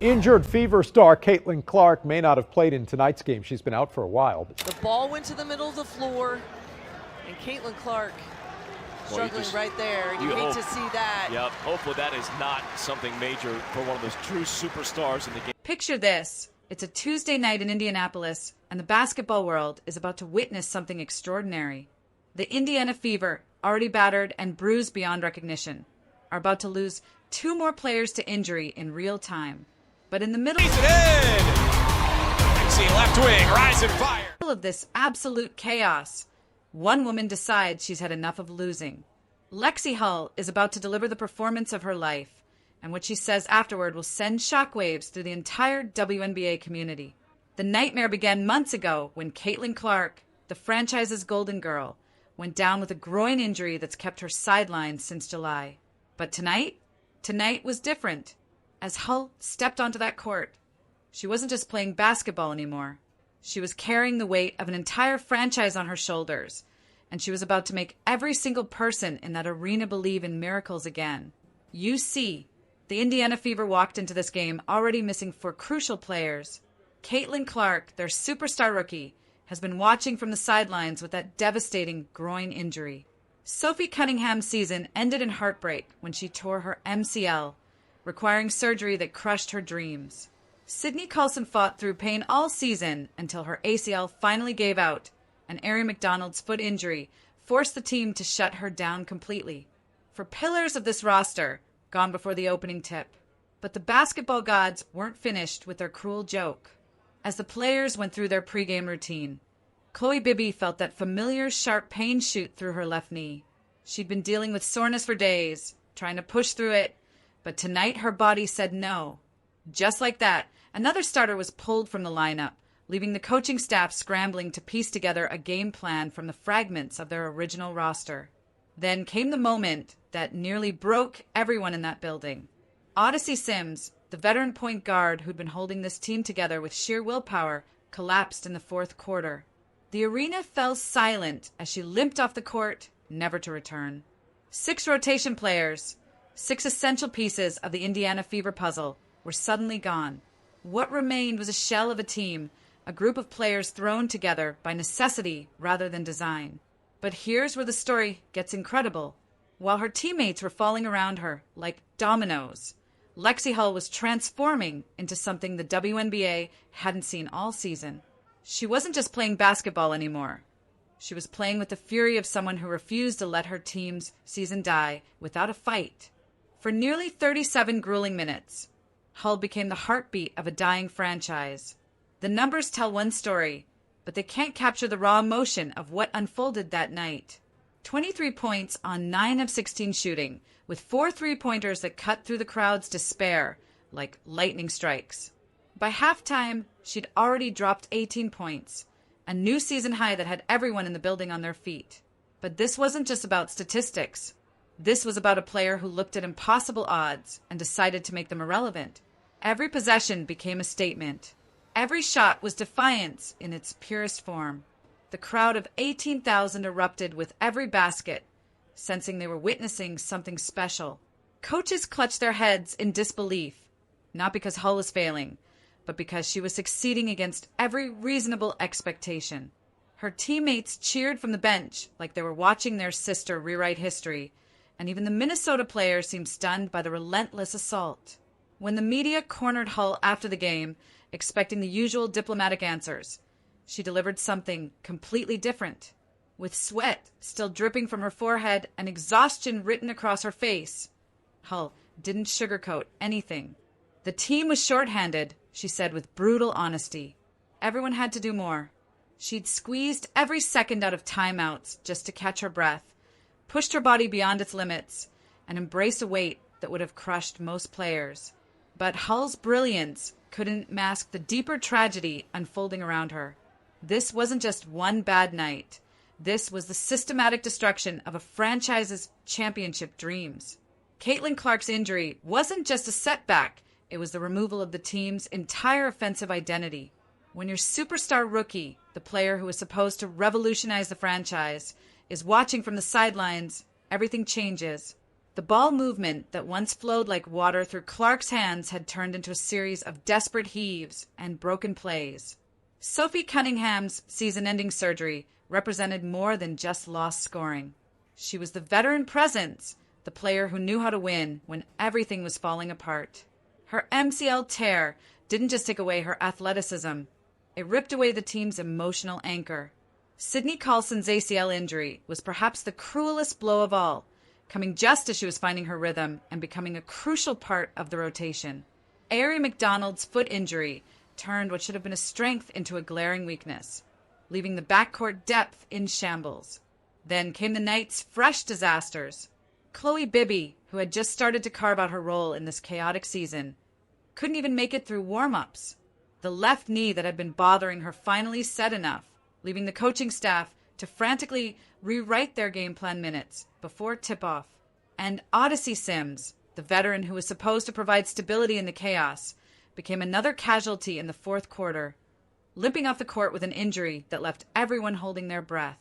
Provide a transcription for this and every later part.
Injured Fever star Caitlin Clark may not have played in tonight's game. She's been out for a while. The ball went to the middle of the floor, and Caitlin Clark struggling right there. You hate to see that. Yep, hopefully that is not something major for one of those true superstars in the game. Picture this. It's a Tuesday night in Indianapolis, and the basketball world is about to witness something extraordinary. The Indiana Fever, already battered and bruised beyond recognition, are about to lose 2 more players to injury in real time. But in the middle Left wing, rising fire. of this absolute chaos, one woman decides she's had enough of losing. Lexie Hull is about to deliver the performance of her life, and what she says afterward will send shockwaves through the entire WNBA community. The nightmare began months ago when Caitlin Clark, the franchise's golden girl, went down with a groin injury that's kept her sidelined since July. But tonight was different. As Hull stepped onto that court, she wasn't just playing basketball anymore. She was carrying the weight of an entire franchise on her shoulders, and she was about to make every single person in that arena believe in miracles again. You see, the Indiana Fever walked into this game already missing 4 crucial players. Caitlin Clark, their superstar rookie, has been watching from the sidelines with that devastating groin injury. Sophie Cunningham's season ended in heartbreak when she tore her MCL, requiring surgery that crushed her dreams. Sydney Coulson fought through pain all season until her ACL finally gave out, and Aari McDonald's foot injury forced the team to shut her down completely. For pillars of this roster, gone before the opening tip. But the basketball gods weren't finished with their cruel joke. As the players went through their pregame routine, Khloe Bby felt that familiar sharp pain shoot through her left knee. She'd been dealing with soreness for days, trying to push through it, but tonight her body said no. Just like that, another starter was pulled from the lineup, leaving the coaching staff scrambling to piece together a game plan from the fragments of their original roster. Then came the moment that nearly broke everyone in that building. Odyssey Sims, the veteran point guard who'd been holding this team together with sheer willpower, collapsed in the 4th quarter. The arena fell silent as she limped off the court, never to return. 6 rotation players, 6 essential pieces of the Indiana Fever puzzle, were suddenly gone. What remained was a shell of a team, a group of players thrown together by necessity rather than design. But here's where the story gets incredible. While her teammates were falling around her like dominoes, Lexie Hull was transforming into something the WNBA hadn't seen all season. She wasn't just playing basketball anymore. She was playing with the fury of someone who refused to let her team's season die without a fight. For nearly 37 grueling minutes, Hull became the heartbeat of a dying franchise. The numbers tell one story, but they can't capture the raw emotion of what unfolded that night. 23 points on 9 of 16 shooting, with 4 3-pointers that cut through the crowd's despair like lightning strikes. By halftime, she'd already dropped 18 points, a new season high that had everyone in the building on their feet. But this wasn't just about statistics. This was about a player who looked at impossible odds and decided to make them irrelevant. Every possession became a statement. Every shot was defiance in its purest form. The crowd of 18,000 erupted with every basket, sensing they were witnessing something special. Coaches clutched their heads in disbelief, not because Hull was failing, but because she was succeeding against every reasonable expectation. Her teammates cheered from the bench like they were watching their sister rewrite history, and even the Minnesota players seemed stunned by the relentless assault. When the media cornered Hull after the game, expecting the usual diplomatic answers, she delivered something completely different. With sweat still dripping from her forehead and exhaustion written across her face, Hull didn't sugarcoat anything. The team was shorthanded, she said with brutal honesty. Everyone had to do more. She'd squeezed every second out of timeouts just to catch her breath, pushed her body beyond its limits, and embraced a weight that would have crushed most players. But Hull's brilliance couldn't mask the deeper tragedy unfolding around her. This wasn't just one bad night. This was the systematic destruction of a franchise's championship dreams. Caitlin Clark's injury wasn't just a setback. It was the removal of the team's entire offensive identity. When your superstar rookie, the player who is supposed to revolutionize the franchise, is watching from the sidelines, everything changes. The ball movement that once flowed like water through Clark's hands had turned into a series of desperate heaves and broken plays. Sophie Cunningham's season-ending surgery represented more than just lost scoring. She was the veteran presence, the player who knew how to win when everything was falling apart. Her MCL tear didn't just take away her athleticism. It ripped away the team's emotional anchor. Sydney Coulson's ACL injury was perhaps the cruelest blow of all, coming just as she was finding her rhythm and becoming a crucial part of the rotation. Aari McDonald's foot injury turned what should have been a strength into a glaring weakness, leaving the backcourt depth in shambles. Then came the night's fresh disasters. Khloe Bby, who had just started to carve out her role in this chaotic season, couldn't even make it through warm-ups. The left knee that had been bothering her finally said enough, leaving the coaching staff to frantically rewrite their game plan minutes before tip-off. And Odyssey Sims, the veteran who was supposed to provide stability in the chaos, became another casualty in the fourth quarter, limping off the court with an injury that left everyone holding their breath.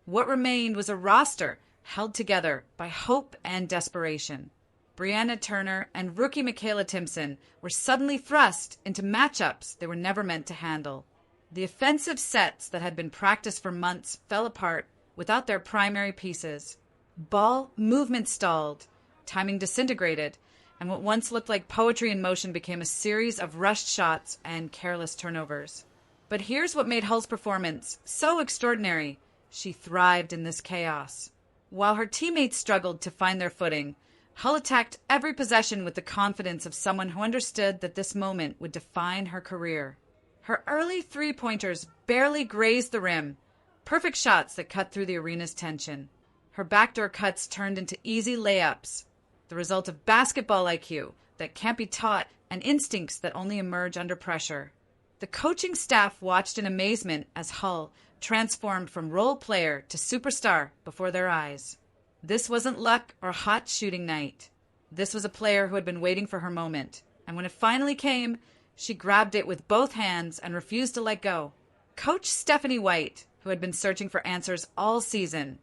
What remained was a roster held together by hope and desperation. Brianna Turner and rookie Michaela Timpson were suddenly thrust into matchups they were never meant to handle. The offensive sets that had been practiced for months fell apart without their primary pieces. Ball movement stalled, timing disintegrated, and what once looked like poetry in motion became a series of rushed shots and careless turnovers. But here's what made Hull's performance so extraordinary. She thrived in this chaos. While her teammates struggled to find their footing, Hull attacked every possession with the confidence of someone who understood that this moment would define her career. Her early three-pointers barely grazed the rim, perfect shots that cut through the arena's tension. Her backdoor cuts turned into easy layups, the result of basketball IQ that can't be taught and instincts that only emerge under pressure. The coaching staff watched in amazement as Hull transformed from role player to superstar before their eyes. This wasn't luck or hot shooting night. This was a player who had been waiting for her moment, and when it finally came, she grabbed it with both hands and refused to let go. Coach Stephanie White, who had been searching for answers all season,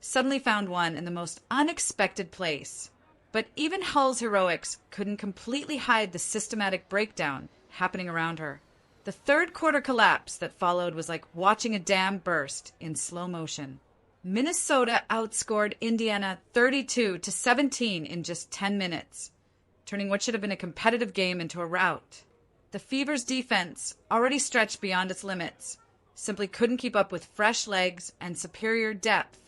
suddenly found one in the most unexpected place. But even Hull's heroics couldn't completely hide the systematic breakdown happening around her. The third quarter collapse that followed was like watching a dam burst in slow motion. Minnesota outscored Indiana 32-17 in just 10 minutes, turning what should have been a competitive game into a rout. The Fever's defense, already stretched beyond its limits, simply couldn't keep up with fresh legs and superior depth.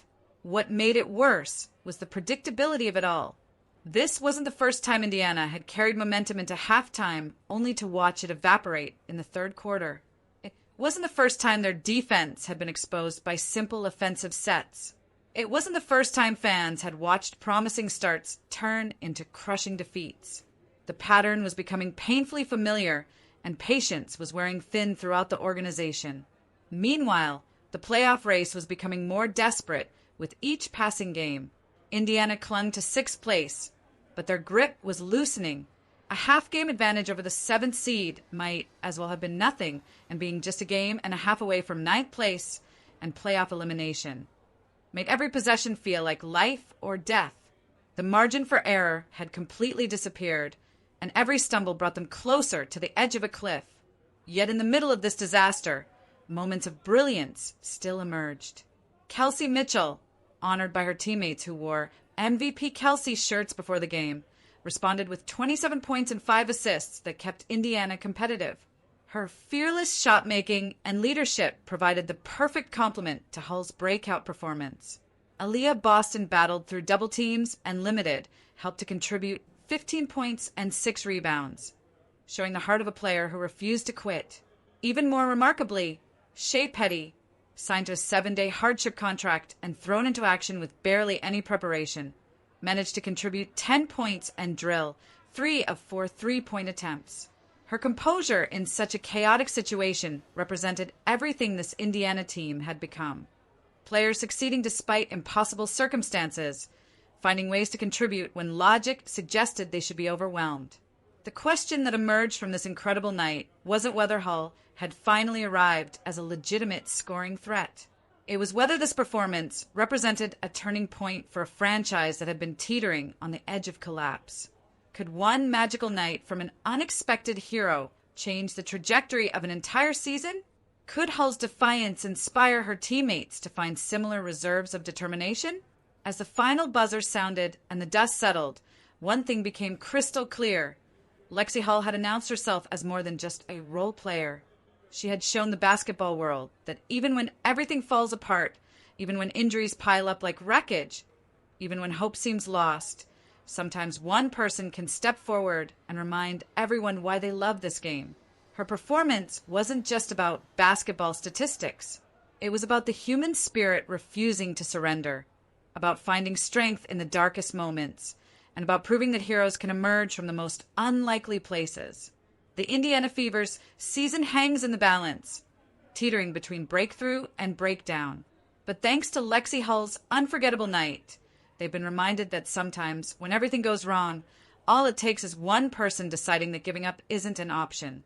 What made it worse was the predictability of it all. This wasn't the first time Indiana had carried momentum into halftime only to watch it evaporate in the third quarter. It wasn't the first time their defense had been exposed by simple offensive sets. It wasn't the first time fans had watched promising starts turn into crushing defeats. The pattern was becoming painfully familiar, and patience was wearing thin throughout the organization. Meanwhile, the playoff race was becoming more desperate with each passing game. Indiana clung to sixth place, but their grip was loosening. A half-game advantage over the seventh seed might as well have been nothing, and being just a game and a half away from ninth place and playoff elimination made every possession feel like life or death. The margin for error had completely disappeared, and every stumble brought them closer to the edge of a cliff. Yet in the middle of this disaster, moments of brilliance still emerged. Kelsey Mitchell, honored by her teammates who wore MVP Kelsey shirts before the game, responded with 27 points and 5 assists that kept Indiana competitive. Her fearless shot-making and leadership provided the perfect complement to Hull's breakout performance. Aaliyah Boston battled through double teams and limited, helped to contribute 15 points and 6 rebounds, showing the heart of a player who refused to quit. Even more remarkably, Shea Petty, signed to a 7-day hardship contract and thrown into action with barely any preparation, managed to contribute 10 points and drill 3 of 4 three-point attempts. Her composure in such a chaotic situation represented everything this Indiana team had become. Players succeeding despite impossible circumstances, finding ways to contribute when logic suggested they should be overwhelmed. The question that emerged from this incredible night wasn't whether Hull had finally arrived as a legitimate scoring threat. It was whether this performance represented a turning point for a franchise that had been teetering on the edge of collapse. Could one magical night from an unexpected hero change the trajectory of an entire season? Could Hull's defiance inspire her teammates to find similar reserves of determination? As the final buzzer sounded and the dust settled, one thing became crystal clear. Lexie Hull had announced herself as more than just a role player. She had shown the basketball world that even when everything falls apart, even when injuries pile up like wreckage, even when hope seems lost, sometimes one person can step forward and remind everyone why they love this game. Her performance wasn't just about basketball statistics. It was about the human spirit refusing to surrender, about finding strength in the darkest moments, and about proving that heroes can emerge from the most unlikely places. The Indiana Fever's season hangs in the balance, teetering between breakthrough and breakdown. But thanks to Lexie Hull's unforgettable night, they've been reminded that sometimes, when everything goes wrong, all it takes is one person deciding that giving up isn't an option.